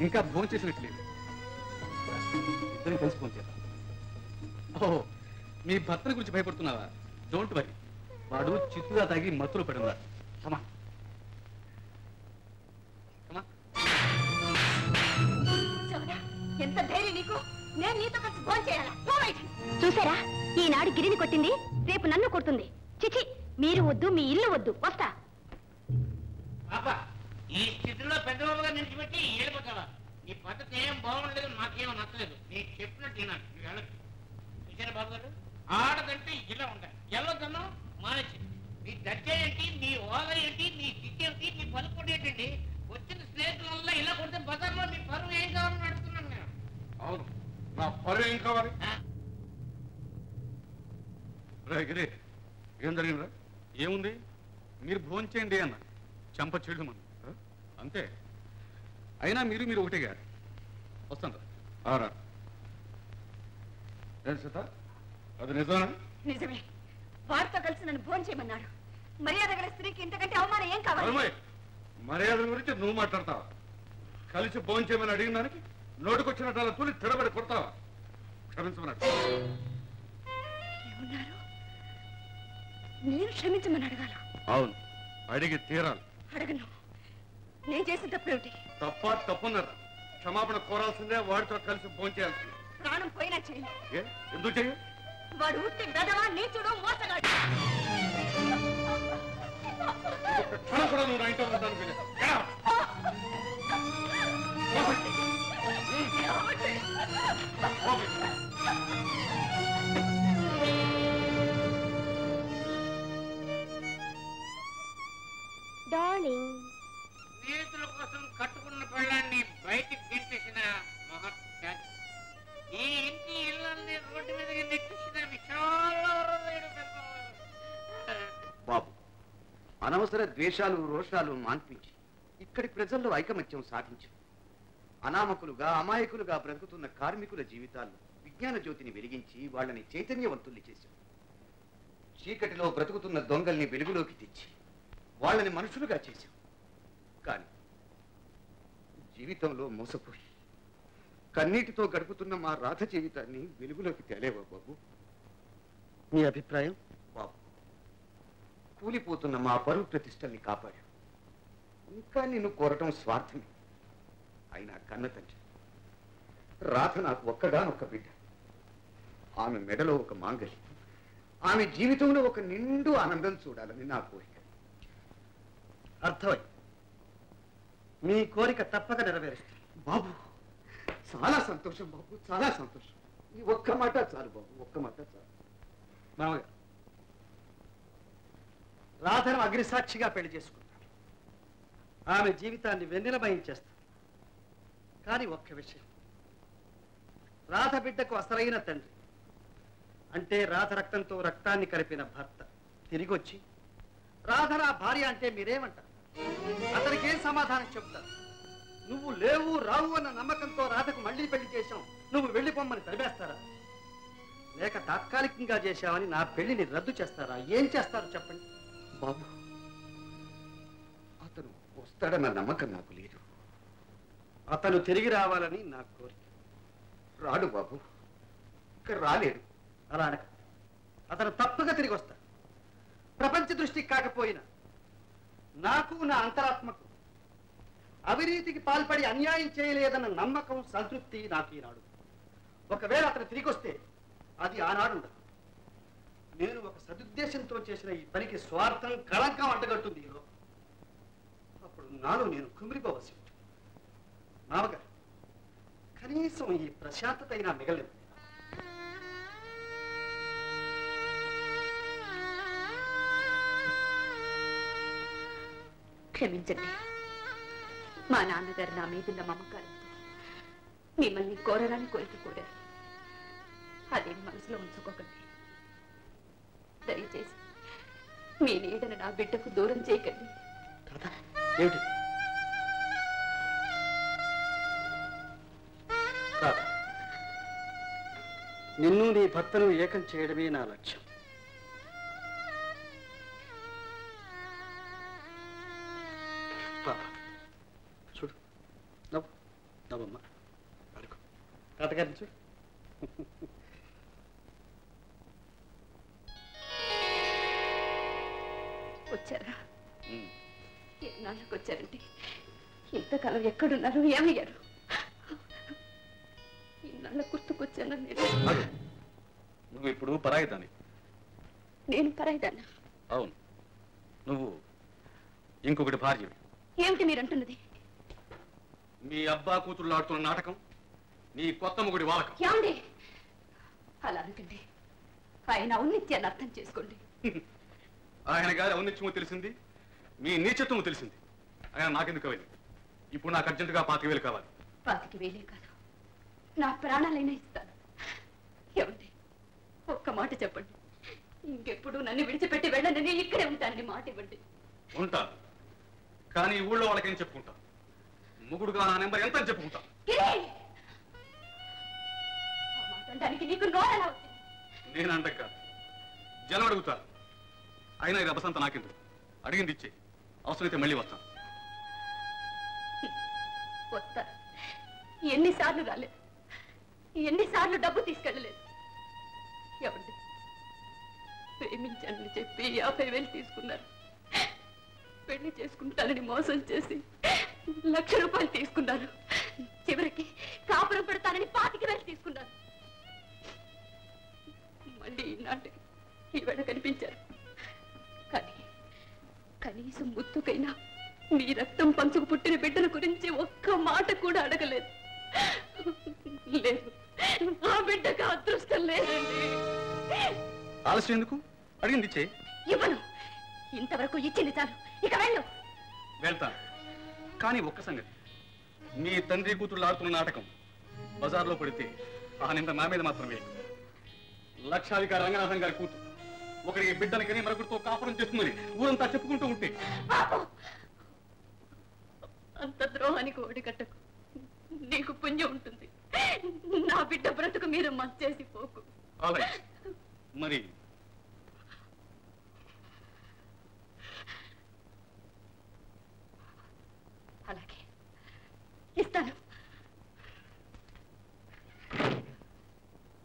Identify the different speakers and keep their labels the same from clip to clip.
Speaker 1: ఇంకా భోజనం చేసినట్లేదు. ఇద్దరం కలిసి ఫోన్ చేద్దాం. ఓహో, మీ భర్తని గురించి భయపడుతున్నావా? డోంట్ వరీ, వాడు చిత్తుగా తాగి మత్తులో పడున్నాడు. సమా
Speaker 2: ఎంత ధైర్యం నీకు? నేను నీతో కలిసి ఫోన్ చేయాలా? చూసారా, ఈనాడు గిరిని కొట్టింది, రేపు నన్ను కొడుతుంది. చిచి, మీరు వద్దు, మీ ఇల్లు వద్దు. వస్తా.
Speaker 3: ఈ స్థితిలో పెద్దబాబుగా నిలిచిపెట్టి వెళ్ళిపోతావా? నీ పద్ధతి ఏం బాగుండలేదు, నాకేమో నచ్చలేదు. నీకు చెప్పినట్టు తినాలి. నువ్వు వెళ్ళదు. చూసారా బాబు గారు, ఆడదంటే ఇలా ఉండాలి. వెళ్ళొద్దను మానేసి. నీ దర్జా ఏంటి, నీ హోదా ఏంటి, నీ స్థితి ఏంటి, నీ పలుకుడు ఏంటండి? వచ్చిన స్నేహితుల ఇలా కొడితే బజార్లో నీ పరువు ఏం కావాలని అడుగుతున్నాను నేను.
Speaker 4: అవును, నా పరువు ఏం కావాలి?
Speaker 1: గిరి, ఏం జరిగిందిరా? ఏముంది, మీరు భోజనం చేయండి అన్న. చెంప చెడు మన అంతే. అయినా మీరు ఒకటే గారు. వస్తాను రా.
Speaker 4: సీత, అది నిజమా?
Speaker 2: నిజమే. వారితో కలిసి నన్ను భోజనం చేయమన్నాడు. మర్యాద గల స్త్రీకి ఇంతకంటే అవమానం ఏం కావాలి?
Speaker 4: మర్యాద గురించి నువ్వు మాట్లాడతావా? కలిసి భోజనం చేయమని అడిగిన దానికి నోటికొచ్చినట్టు అలా తూలి తిరబడి కొడతావా? క్షమించమన్నాడు.
Speaker 2: ఏమన్నారు? నేను క్షమించమని అడగాల?
Speaker 4: అవును, అడిగి తీరాలి.
Speaker 2: అడగను. నేను చేసిన తప్పేమిటి?
Speaker 4: తప్పున్నారు. క్షమాపణ కోరాల్సిందే, వాడితో కలిసి భోజనం చేయాల్సిందే.
Speaker 2: ప్రాణం పోయినా చెయ్యి.
Speaker 4: ఎందుకు చెయ్యి?
Speaker 2: వాడు ఉత్తి బెదవా, నీచుడు, మోసగాడు.
Speaker 4: క్షణం కూడా నువ్వు నా ఇంట్లో ఉంటాను.
Speaker 2: డార్లింగ్,
Speaker 3: స్నేహితుల కోసం కట్టుకున్న పెళ్ళాన్ని బయటికి గెంటేసిన మహత్యాగి, ఈ ఇంటి ఇళ్ళని రోడ్డు మీదకి నెట్టేసిన విశాల
Speaker 5: బాబు, అనవసర ద్వేషాలు రోషాలు మాన్పించి ఇక్కడి ప్రజల్లో ఐకమత్యం సాధించు. అనామకులుగా అమాయకులుగా బ్రతుకుతున్న కార్మికుల జీవితాల్లో విజ్ఞాన జ్యోతిని వెలిగించి వాళ్ళని చైతన్యవంతుల్ని చేశాం. చీకటిలో బ్రతుకుతున్న దొంగల్ని వెలుగులోకి తెచ్చి వాళ్ళని మనుషులుగా చేశాం. కానీ జీవితంలో మోసపోయి కన్నీటితో గడుపుతున్న మా రాధ జీవితాన్ని వెలుగులోకి తేలేవా బాబు? మీ అభిప్రాయం? బాబు, కూలిపోతున్న మా పరువు ప్రతిష్టల్ని కాపాడావు. ఇంకా నిన్ను కోరటం స్వార్థమే. అయినా కన్న తండ్రి రాధ నాకు ఒక్కగానొక్క బిడ్డ. ఆమె మెడలో ఒక మాంగళ్యం, ఆమె జీవితంలో ఒక నిండు ఆనందం చూడాలని నా కోరిక.
Speaker 6: అర్థమై, మీ కోరిక తప్పక నెరవేరుస్తుంది.
Speaker 5: బాబు, చాలా సంతోషం బాబు, చాలా సంతోషం. ఈ ఒక్క మాట చాలు బాబు, ఒక్క మాట చాలు.
Speaker 6: మామగారు, రాధను అగ్నిసాక్షిగా పెళ్లి చేసుకుంటాను. ఆమె జీవితాన్ని వెన్నెలమయం చేస్తాను. కానీ ఒక్క విషయం, రాధ బిడ్డకు అసలైన తండ్రి అంటే రాధ రక్తంతో రక్తాన్ని కలిపిన భర్త తిరిగి వచ్చి రాధ నా భార్య అంటే మీరేమంటారు? అతనికి ఏం సమాధానం చెప్తారు? నువ్వు లేవు రావు అన్న నమ్మకంతో రాధకు మళ్ళీ పెళ్లి చేశాం, నువ్వు వెళ్ళిపోమ్మని తరిమేస్తారా? లేక తాత్కాలికంగా చేశామని నా పెళ్లిని రద్దు చేస్తారా? ఏం చేస్తారు చెప్పండి.
Speaker 5: బాబు, అతను వస్తాడన్న నమ్మకం నాకు లేదు.
Speaker 6: అతను తిరిగి రావాలని నా కోరిక.
Speaker 5: రాడు బాబు, ఇక్కడ రాలేడు.
Speaker 6: అలా అనక, అతను తప్పగా తిరిగి వస్తాడు. ప్రపంచ దృష్టికి కాకపోయినా నాకు నా అంతరాత్మకు అవినీతికి పాల్పడి అన్యాయం చేయలేదన్న నమ్మకం సంతృప్తి నాకు ఈనాడు. ఒకవేళ అతను తిరిగి వస్తే అది ఆనాడు ఉండదు. నేను ఒక సదుద్దేశంతో చేసిన ఈ పనికి స్వార్థం కళంకం అంటగట్టుంది. అప్పుడు నాలో నేను కుమిరిపోవలసి ఉంటుంది. మామగారు, కనీసం ఈ ప్రశాంతత అయినా మిగలేదు.
Speaker 2: క్షమించండి. మా నాన్నగారు నా మీదున్న మమకారంతో మిమ్మల్ని కోరరాని కోరిక కోరారు. అదేం మనసులో ఉంచుకోకండి. దయచేసి మీ నీడను నా బిడ్డకు దూరం చేయకండి.
Speaker 6: ఏమిటి? నిన్ను నీ భర్తను ఏకం చేయడమే నా లక్ష్యం. చూడు,
Speaker 1: నవ్వమ్మా అడుగు.
Speaker 6: తాతగారించు.
Speaker 2: వచ్చారా? ఎన్నాళ్ళకి వచ్చారండి? ఇంతకాలం ఎక్కడున్నారు? ఏమయ్యారు? ఇన్నాళ్ళ గుర్తుకొచ్చాను నేను.
Speaker 1: అడుగు. నువ్వు ఇప్పుడు పరాయిదాని.
Speaker 2: నేను పరాయిదాన్నా?
Speaker 1: అవును, నువ్వు ఇంకొకటి భార్యవి.
Speaker 2: ఏమిటి మీరంటున్నది?
Speaker 1: మీ అబ్బా కూతుళ్ళు ఆడుతున్న నాటకం నీ కొత్త మొగుడి వాలకం.
Speaker 2: ఏమండి? అలా అనకండి. ఆయన ఔన్నిత్యాన్ని అర్థం చేసుకోండి.
Speaker 1: ఆయన గారి ఔన్నిత్యమో తెలిసింది, మీ నీచత్వము తెలిసింది. ఆయన నాకెందుకు వెళ్ళి ఇప్పుడు నాకు అర్జెంటుగా 25,000 కావాలి.
Speaker 2: 25,000 కాదు, నా ప్రాణాలైనా ఇస్తాను. ఏమండి, ఒక్క మాట చెప్పండి. ఇంకెప్పుడు నన్ను విడిచిపెట్టి వెళ్ళండి, నేను ఇక్కడే ఉంటానని మాట ఇవ్వండి.
Speaker 1: ఉంటాను, కానీ ఈ ఊళ్ళో వాళ్ళకేం చెప్పుకుంటా? ముగుడుగా నా నెంబర్ ఎంత అని చెప్పుకుంటా?
Speaker 2: ఆ మాట అనడానికి నీకు నోరెలా వచ్చింది?
Speaker 1: నేను అంట కాదు, జనం అడుగుతారు. అయినా ఇది అబసంత నాకెందుకు? అడిగింది ఇచ్చే, అవసరమైతే మళ్ళీ వస్తాను.
Speaker 2: వస్తారు. ఎన్నిసార్లు రాలేదు, ఎన్నిసార్లు డబ్బు తీసుకెళ్ళలేదు. ఏమండి, ప్రేమించానని చెప్పి 50,000 తీసుకున్నారు. పెళ్లి చేసుకుంటానని మోసం చేసి 1,00,000 రూపాయలు తీసుకున్నారు. చివరికి కాపురం పెడతానని 25,000 తీసుకున్నారు. మళ్ళీ ఈనాటి ఈవేళ కనిపించారు. కానీ కనీసం ముద్దుకైనా మీ రక్తం పంచుకు పుట్టిన బిడ్డల గురించి ఒక్క మాట కూడా అడగలేదు. లేదు, ఆ బిడ్డకు అదృష్టం లేదండి.
Speaker 1: ఆలస్యం ఎందుకు? అడిగింది ఇచ్చే.
Speaker 2: ఇవ్వను. ఇంతవరకు ఇచ్చింది చాలు, ఇక వెళ్ళు.
Speaker 1: వెళ్తాను, కానీ ఒక్క సంగతి. మీ తండ్రి కూతురు ఆడుతున్న నాటకం బజార్లో పడితే ఆ నింద నా మీద మాత్రం వేయకు. లక్షాధికారి రంగనాథన్ గారి కూతురు ఒకరికి బిడ్డని కని మరొకరితో కాపురం చేస్తుందని ఊరంతా చెప్పుకుంటూ ఉంటే
Speaker 2: అంత ద్రోహానికి ఓడికట్టకు. నీకు పుణ్యం ఉంటుంది. నా బిడ్డ బ్రతుకు మీద మచ్చేసి పోకు.
Speaker 1: అలాగే మరి
Speaker 2: అలాగే ఇస్తాను.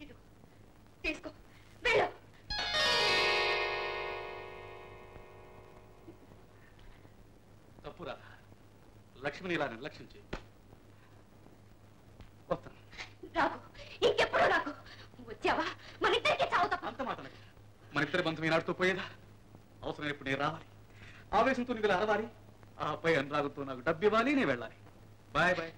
Speaker 2: ఇదిగో, తీసుకో, వెళ్ళు.
Speaker 1: తప్పురా, లక్ష్మిని ఇలా నిర్లక్ష్యం చేయి. వస్తాను.
Speaker 2: రాకు, ఇంకెప్పుడు రాకు. వచ్చావా మన ఇద్దరికి చావు తప్ప.
Speaker 1: అంత మాట అనకు. మన ఇద్దరి బంధం ఈనాడుతూ పోయేదా? అవసరమైనప్పుడు నేను రావాలి, ఆవేశంతో నీకు అరవాలి, ఆపై అనురాగంతో నాకు డబ్బు ఇవ్వాలి, నేను వెళ్ళాలి. Bye bye.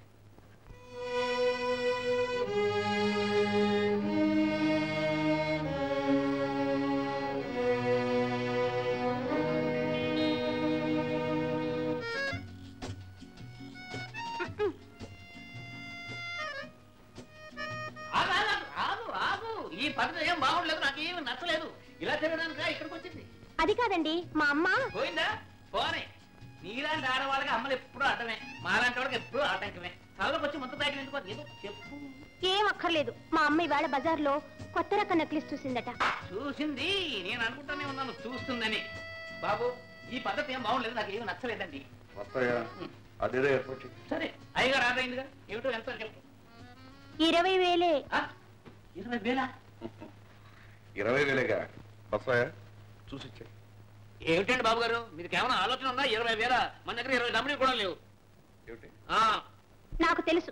Speaker 3: ఈ పద్ధతి ఏం బాగుండలేదు, నాకు ఏమి నచ్చలేదు. ఇలా తిరగడానికి ఇక్కడికి వచ్చింది.
Speaker 2: అది కాదండి, మా అమ్మ
Speaker 3: పోయిందా? పోనే. నీలాంటి ఆడవాళ్ళకి అమ్మలు ఎప్పుడు అడ్డమే, మాలాంటి వాళ్ళకి ఎప్పుడు ఆటంకమే. చదవకు వచ్చి మొత్తం దాకా ఎందుకో ఏదో చెప్పు.
Speaker 2: ఏం అక్కర్లేదు. మా అమ్మ ఇవాళ బజార్లో కొత్త రకం నెక్లెస్ చూసిందట.
Speaker 3: చూసింది, నేను అనుకుంటానే ఉన్నాను చూస్తుందని. బాబు, ఈ పద్ధతి ఏం బాగుండలేదు, నాకు ఏమి నచ్చలేదండి.
Speaker 5: అదేదో ఏర్పాటు.
Speaker 3: సరే, అయ్యగారు ఆదైందిగా. ఏమిటో ఎంత చెప్పు.
Speaker 2: 20,000.
Speaker 3: 20,000?
Speaker 5: 20,000గా వస్తాయా? చూసిచ్చే.
Speaker 3: ఏమిటండి బాబు గారు, మీకు ఏమైనా ఆలోచన ఉందా? 20,000? మన దగ్గర 20 డబ్బులు కూడా లేవు.
Speaker 5: ఏమిటి?
Speaker 2: నాకు తెలుసు,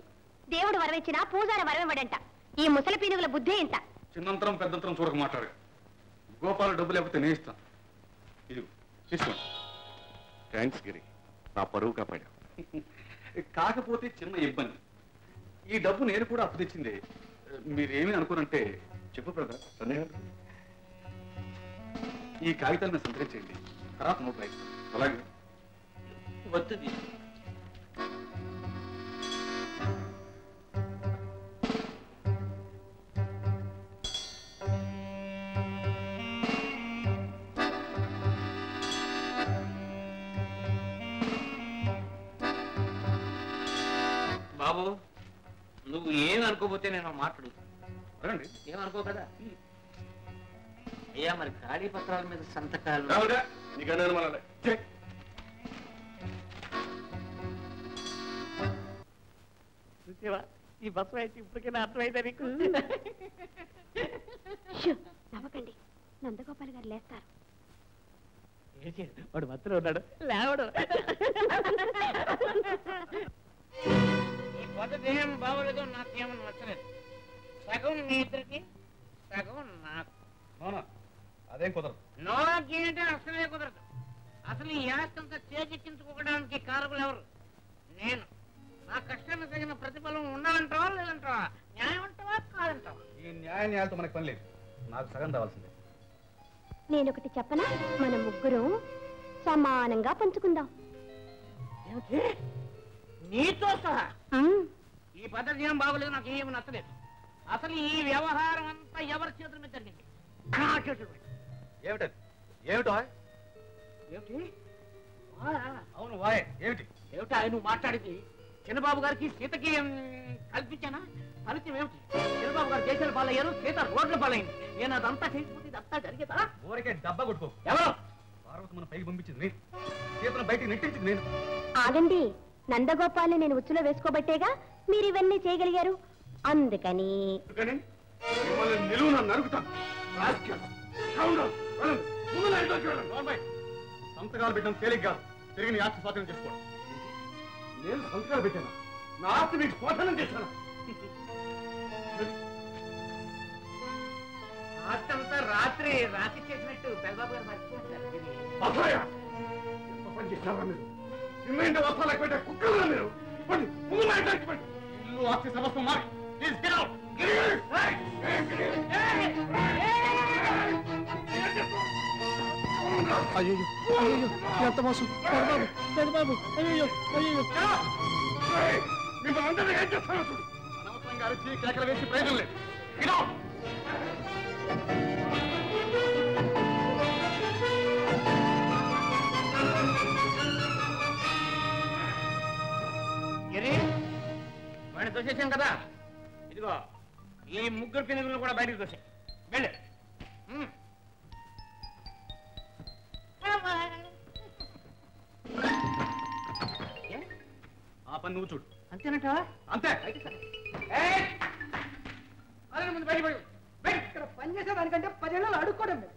Speaker 2: దేవుడు వరమిచ్చినా పూజారి వరమివ్వడంట. ఈ ముసలి పీనుగుల బుద్ధి ఇంత.
Speaker 1: చిన్నంతరం పెద్దంతరం చూడక మాట్లాడు. గోపాల డబ్బు లేకపోతే నేను ఇస్తాను. ఇది తీసుకోండి.
Speaker 5: థ్యాంక్స్ గిరి, నా పరువు కాపాడా.
Speaker 1: కాకపోతే చిన్న ఇబ్బంది. ఈ డబ్బు నేను కూడా అప్పు తెచ్చింది. మీరేమీ అనుకోనంటే చెప్పు బ్రదర్. ఈ కాగితాలను సంతరించేయండి, తర్వాత నోట్ రాయిస్తాను. అలాగే
Speaker 3: వద్దుది. బాబు, నువ్వు ఏమి అనుకోపోతే నేను మాట్లాడుతాను.
Speaker 1: అడగండి.
Speaker 3: ఏమనుకో కదా. అయ్యా, మరి ఖాళీ పత్రాల మీద సంతకాలు.
Speaker 1: నీకన్నా అనుమానాలే.
Speaker 3: చూసేవా ఈ బస్సు అయితే ఇప్పటికైనా అర్థమైతే నీకు
Speaker 2: నవ్వకండి, నందగోపాల్ గారు లేస్తారు.
Speaker 3: వాడు మత్తులో ఉన్నాడు లేవడు. ఈ పద్ధతి ఏం బాగోలేదు, నాకేమని నచ్చలేదు. సగం మీ ఇద్దరికి, సగం నాకు.
Speaker 1: అదేం కుదరదు.
Speaker 3: నాకేంటే అసలే కుదరదు. అసలు ఈ ఆస్తంతా చేజిక్కించుకోవడానికి కారకులు ఎవరు? నేను. నా కష్టానికి తగిన ప్రతిఫలం ఉండాలంటావా లేదంటావా? న్యాయం అంటావా కాదంటావా?
Speaker 1: ఈ న్యాయాలతో మనకు పని లేదు. నాకు సగం రావాల్సిందే.
Speaker 2: నేనొకటి చెప్పనా, మన ముగ్గురు సమానంగా పంచుకుందాం.
Speaker 3: ఏమిటి? నీతో సహా? ఈ పద్ధతి ఏం బాగోలేదు, నాకు ఏమి నచ్చలేదు. అసలు ఈ వ్యవహారం అంతా ఎవరి చేతుల మీద జరిగింది? నా చేతుల మీద.
Speaker 1: ఏమిటది? ఏమిటో?
Speaker 3: ఏమిటి?
Speaker 1: అవును వాయ్, ఏమిటి?
Speaker 3: ఏమిటా నువ్వు మాట్లాడింది? చిన్నబాబు గారికి సీతకి కల్పించానా? ఫలితం ఏమిటి? చిన్నబాబు గారు దేశాల పాలయ్యారు, సీత రోడ్ల పాలైంది. నేను అదంతా చేసిపోతే ఇదంతా జరిగేదా?
Speaker 1: ఊరికే డబ్బా కొట్టుకో.
Speaker 3: ఎవరు?
Speaker 1: పార్వతి మన పైకి పంపించింది నేను, సీతను బయటికి నెట్టించింది నేను.
Speaker 2: ఆగండి, నందగోపాల్ని నేను ఉచ్చులో వేసుకోబట్టేగా మీరు ఇవన్నీ చేయగలిగారు. అందుకని
Speaker 4: నిలువున నరుకుతాను.
Speaker 1: సంతకాలు పెట్టడం తేలిగ్గా తిరిగి నీ ఆస్తి స్వాధీనం చేసుకోవడం.
Speaker 4: నేను సంతకాలు పెట్టాను, నా ఆస్తి మీకు స్వాధీనం చేశాను.
Speaker 3: ఆస్తంతా రాత్రి రాత్రి చేసినట్టు పెద్దబాబు గారు మర్చిపోతారు.
Speaker 4: ఎంత పని చేశారా మీరు? చిన్న వస్తాలకు పెట్టే కుక్కలు మీరు.
Speaker 1: ఇల్లు ఆస్తి సమస్తం మారి. Please get out.
Speaker 6: అయ్యో అయ్యో, ఎంత మోసం! పెద్దబాబు, పెద్దబాబు, అయ్యో అయ్యో!
Speaker 4: మిమ్మల్ని అందరూ ఏం చేస్తారో చూడు.
Speaker 1: అనవసరంగా అరిచి కేకలు వేసి ప్రయోజనం లేదు. Get out.
Speaker 3: వాడిని తోసేసాం కదా, ఇదిగో ఈ ముగ్గురు పినుగులను కూడా బయటకు తోసే. వెళ్ళి
Speaker 1: ఆ పని నువ్వు చూడు.
Speaker 3: అంతేనట?
Speaker 1: అంతే.
Speaker 3: అయితే సరే. ముందు బయట
Speaker 6: ఇక్కడ పనిచేసే దానికంటే 10 ఏళ్ళు అడుక్కోవడం లేదు.